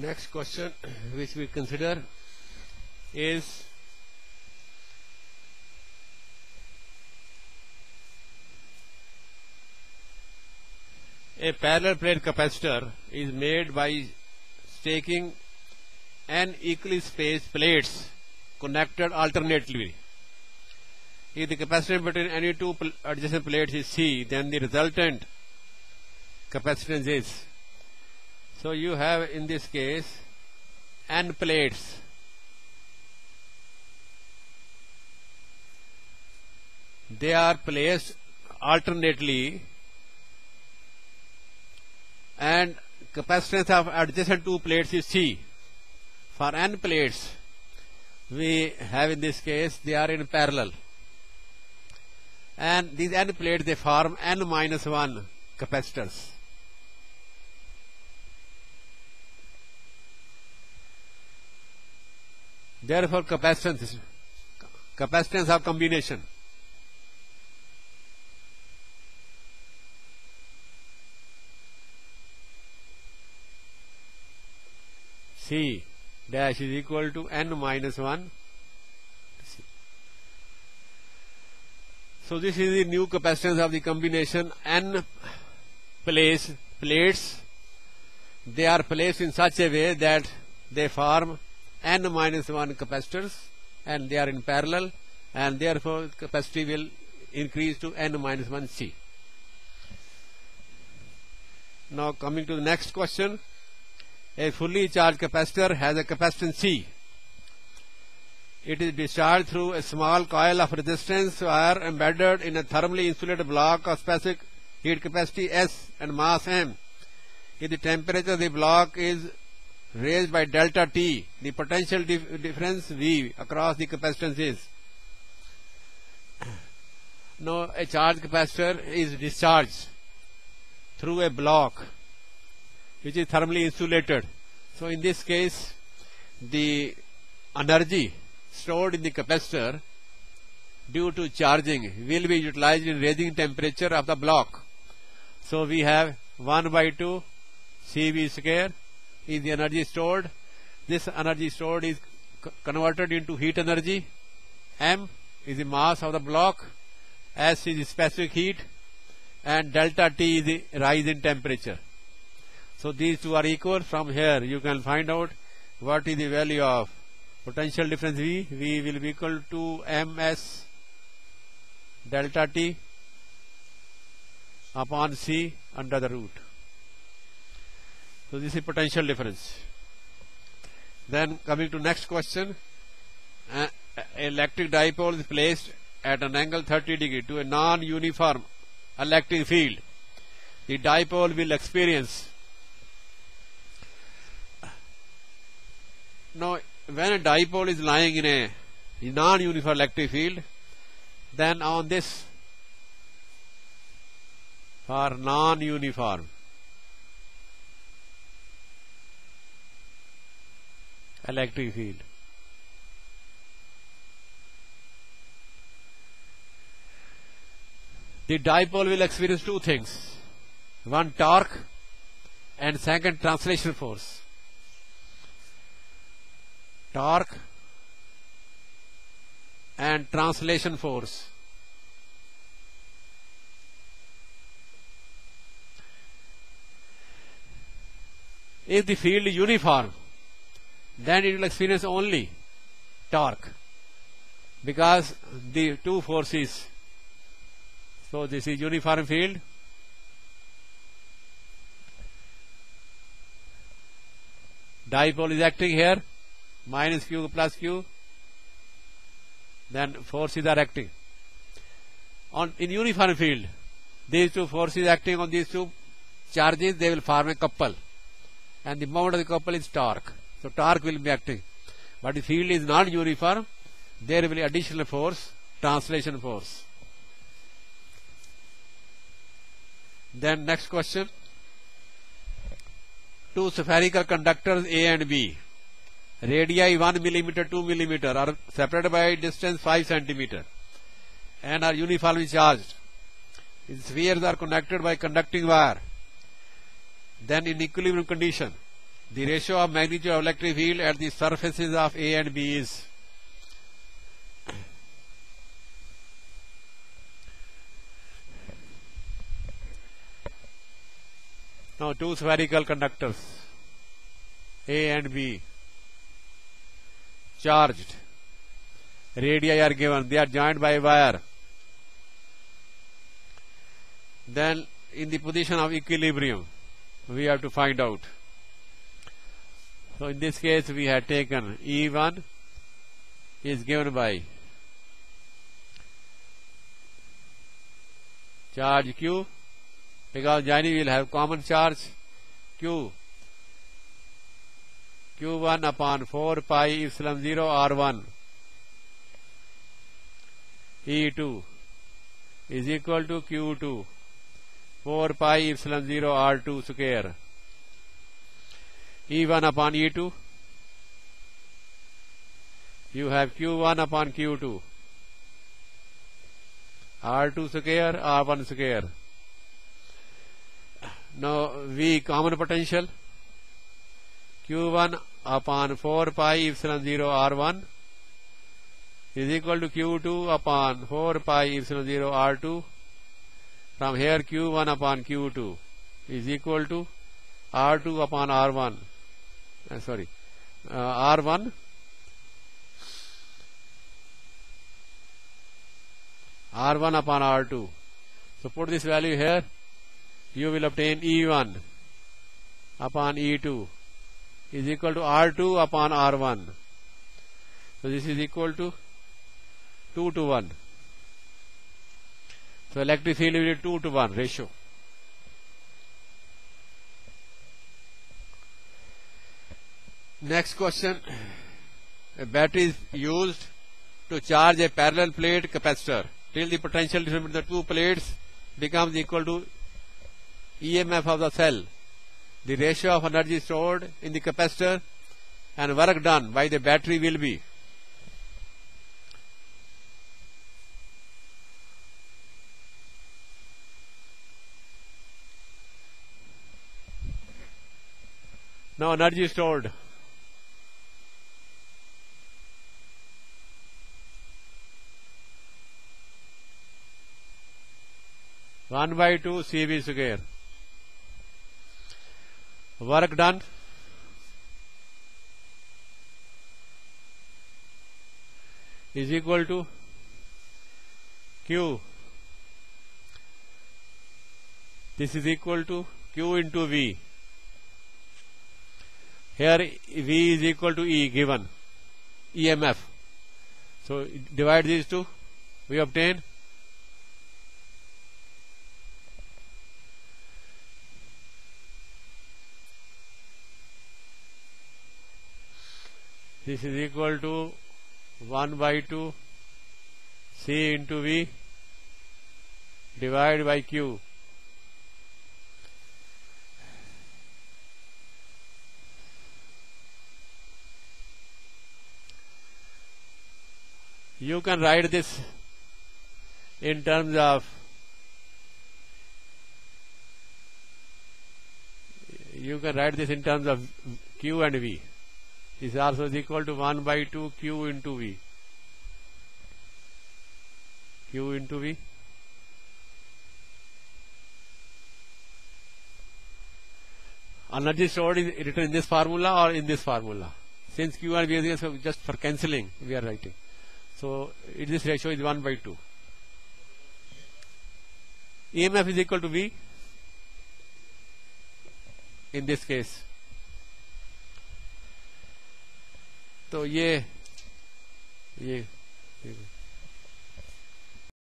Next question which we consider is a parallel plate capacitor is made by staking n equally spaced plates connected alternately. If the capacitance between any two adjacent plates is C, then the resultant capacitance is. So you have in this case n plates. They are placed alternately and capacitance of adjacent two plates is C. For n plates we have in this case they are in parallel, and these n plates they form n minus 1 capacitors. Therefore capacitance of combination C dash is equal to n minus 1. So this is the new capacitance of the combination n plates. They are placed in such a way that they form n minus 1 capacitors and they are in parallel, and therefore capacity will increase to n minus 1 C. Now coming to the next question. A fully charged capacitor has a capacitance C. It is discharged through a small coil of resistance wire embedded in a thermally insulated block of specific heat capacity S and mass m. If the temperature of the block is raised by delta T, the potential difference V across the capacitance is. Now a charged capacitor is discharged through a block which is thermally insulated. So in this case the energy stored in the capacitor due to charging will be utilized in raising temperature of the block. So we have 1 by 2 CV square is the energy stored. This energy stored is converted into heat energy. M is the mass of the block, S is the specific heat, and delta T is the rise in temperature. So these two are equal. From here you can find out what is the value of potential difference V. V will be equal to ms delta T upon C under the root. So this is potential difference. Then coming to next question. An electric dipole is placed at an angle 30 degree to a non-uniform electric field. The dipole will experience. Now when a dipole is lying in a non-uniform electric field, then on this, for non-uniform electric field, the dipole will experience two things: one, torque, and second, translation force. Torque and translation force. If the field is uniform, then it will experience only torque, because the two forces. So this is uniform field. Dipole is acting here, minus Q plus Q, then forces are acting. In uniform field, these two forces acting on these two charges, they will form a couple, and the moment of the couple is torque. So torque will be acting. But the field is not uniform, there will be additional force, translation force. Then next question. Two spherical conductors A and B, radii 1 mm, 2 mm, are separated by distance 5 cm and are uniformly charged. The spheres are connected by conducting wire. Then in equilibrium condition, The ratio of magnitude of electric field at the surfaces of A and B is now two spherical conductors A and B charged, radii are given, they are joined by a wire. Then in the position of equilibrium we have to find out. So in this case we have taken E1 is given by charge Q, because joining will have common charge Q, Q1 upon 4 pi epsilon 0 R1 E2 is equal to Q2 4 pi epsilon 0 R2 square. E1 upon E2, you have Q1 upon Q2, R2 square, R1 square. Now V common potential, Q1 upon 4 pi epsilon 0 R1 is equal to Q2 upon 4 pi epsilon 0 R2. From here Q1 upon Q2 is equal to R2 upon R1. R1 upon R2. So put this value here, you will obtain E1 upon E2 is equal to R2 upon R1. So this is equal to 2 to 1. So electric field will be 2 to 1 ratio. Next question. A battery is used to charge a parallel plate capacitor till the potential difference between the two plates becomes equal to EMF of the cell. The ratio of energy stored in the capacitor and work done by the battery will be. Now energy stored. One by 2 CV square. Work done is equal to Q. This is equal to Q into V. Here V is equal to E given, EMF. So divide these two, we obtain this is equal to 1 by 2 C into V divided by Q. You can write this in terms of Q and V. This also is equal to 1 by 2 Q into V. Q into V. Energy stored is written in this formula or in this formula. Since Q and V is so just for cancelling, we are writing. So this ratio is 1 by 2. EMF is equal to V in this case. तो ये